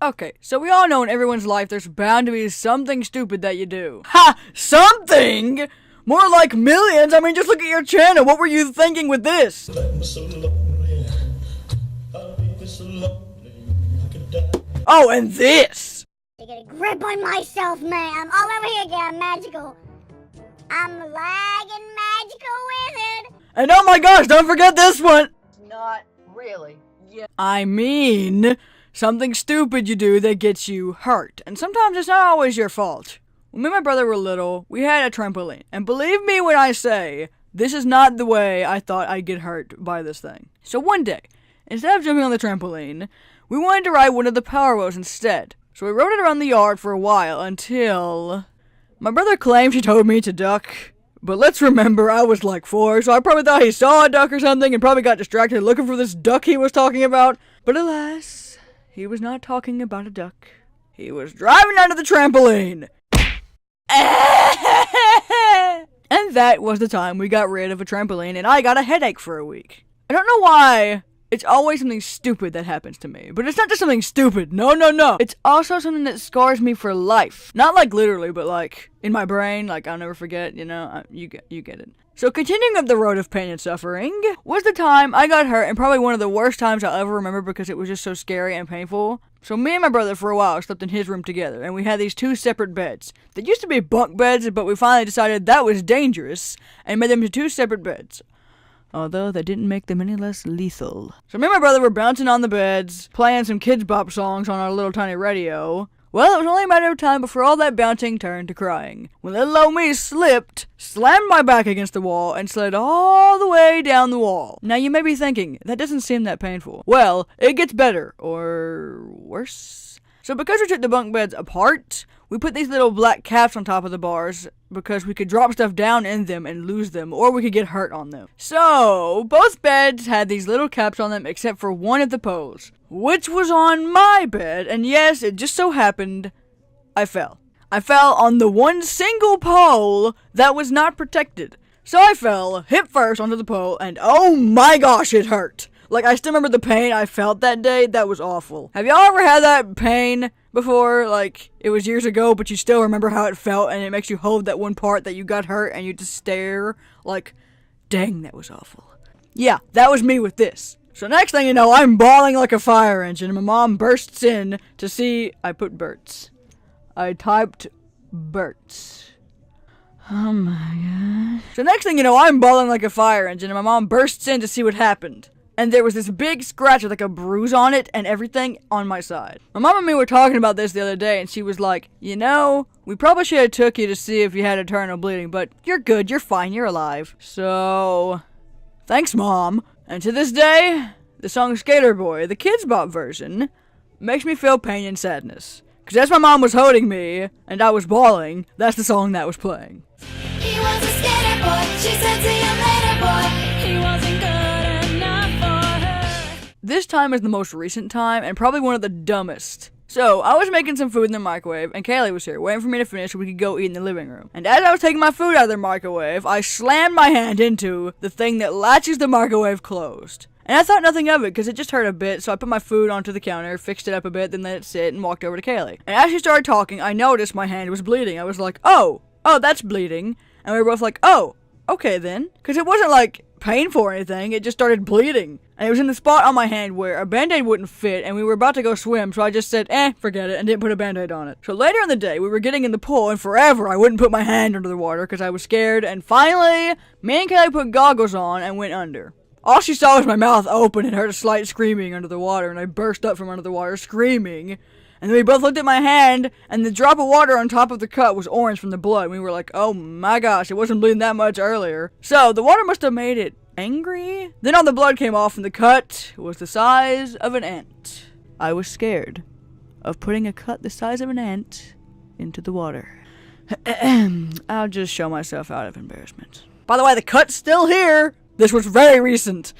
Okay, so we all know in everyone's life there's bound to be something stupid that you do. Ha! Something? More like millions. I mean, just look at your channel. What were you thinking with this? Oh, and this. To get a grip on myself, man. I'm all over here again. I'm magical. I'm lagging magical wizard. And oh my gosh, don't forget this one. Not really. Yeah. I mean, something stupid you do that gets you hurt. And sometimes it's not always your fault. When me and my brother were little, we had a trampoline. And believe me when I say, this is not the way I thought I'd get hurt by this thing. So one day, instead of jumping on the trampoline, we wanted to ride one of the power wheels instead. So we rode it around the yard for a while until my brother claimed he told me to duck. But let's remember, I was like 4, so I probably thought he saw a duck or something and probably got distracted looking for this duck he was talking about. But alas, he was not talking about a duck. He was driving onto the trampoline. And that was the time we got rid of a trampoline and I got a headache for a week. I don't know why. It's always something stupid that happens to me. But it's not just something stupid. No. It's also something that scars me for life. Not like literally, but like in my brain. Like I'll never forget, you know. You get it. So continuing up the road of pain and suffering was the time I got hurt, and probably one of the worst times I'll ever remember because it was just so scary and painful. So me and my brother for a while slept in his room together, and we had these 2 separate beds. They used to be bunk beds, but we finally decided that was dangerous and made them into 2 separate beds. Although that didn't make them any less lethal. So me and my brother were bouncing on the beds, playing some Kids Bop songs on our little tiny radio. Well, it was only a matter of time before all that bouncing turned to crying. When little old me slipped, slammed my back against the wall, and slid all the way down the wall. Now you may be thinking, that doesn't seem that painful. Well, it gets better. Or worse. So because we took the bunk beds apart, we put these little black caps on top of the bars because we could drop stuff down in them and lose them, or we could get hurt on them. So, both beds had these little caps on them except for one of the poles, which was on my bed, and yes, it just so happened, I fell. I fell on the one single pole that was not protected. So I fell, hip first onto the pole, and oh my gosh, it hurt. Like, I still remember the pain I felt that day. That was awful. Have y'all ever had that pain before? Like, it was years ago, but you still remember how it felt, and it makes you hold that one part that you got hurt, and you just stare like, dang, that was awful. Yeah, that was me with this. So next thing you know, I'm bawling like a fire engine, and my mom bursts in to see I put Bert's. I typed Bert's. Oh my gosh. So next thing you know, I'm bawling like a fire engine, and my mom bursts in to see what happened. And there was this big scratch with like a bruise on it and everything on my side. My mom and me were talking about this the other day, and she was like, you know, we probably should have took you to see if you had internal bleeding, but you're good, you're fine, you're alive. So, thanks, Mom. And to this day, the song Skater Boy, the Kids Bop version, makes me feel pain and sadness. Because as my mom was holding me, and I was bawling, that's the song that was playing. He was a skater boy, she said see you later boy, he wasn't good. This time is the most recent time, and probably one of the dumbest. So, I was making some food in the microwave, and Kaylee was here, waiting for me to finish so we could go eat in the living room. And as I was taking my food out of the microwave, I slammed my hand into the thing that latches the microwave closed. And I thought nothing of it, because it just hurt a bit, so I put my food onto the counter, fixed it up a bit, then let it sit, and walked over to Kaylee. And as she started talking, I noticed my hand was bleeding. I was like, oh, that's bleeding. And we were both like, oh, okay then. Because it wasn't like painful or anything, it just started bleeding. And it was in the spot on my hand where a band-aid wouldn't fit, and we were about to go swim, so I just said, forget it, and didn't put a band-aid on it. So later in the day, we were getting in the pool, and forever I wouldn't put my hand under the water because I was scared, and finally, me and Kelly put goggles on and went under. All she saw was my mouth open and heard a slight screaming under the water, and I burst up from under the water screaming. And then we both looked at my hand, and the drop of water on top of the cut was orange from the blood. And we were like, oh my gosh, it wasn't bleeding that much earlier. So, the water must have made it angry? Then all the blood came off, and the cut was the size of an ant. I was scared of putting a cut the size of an ant into the water. I'll just show myself out of embarrassment. By the way, the cut's still here! This was very recent.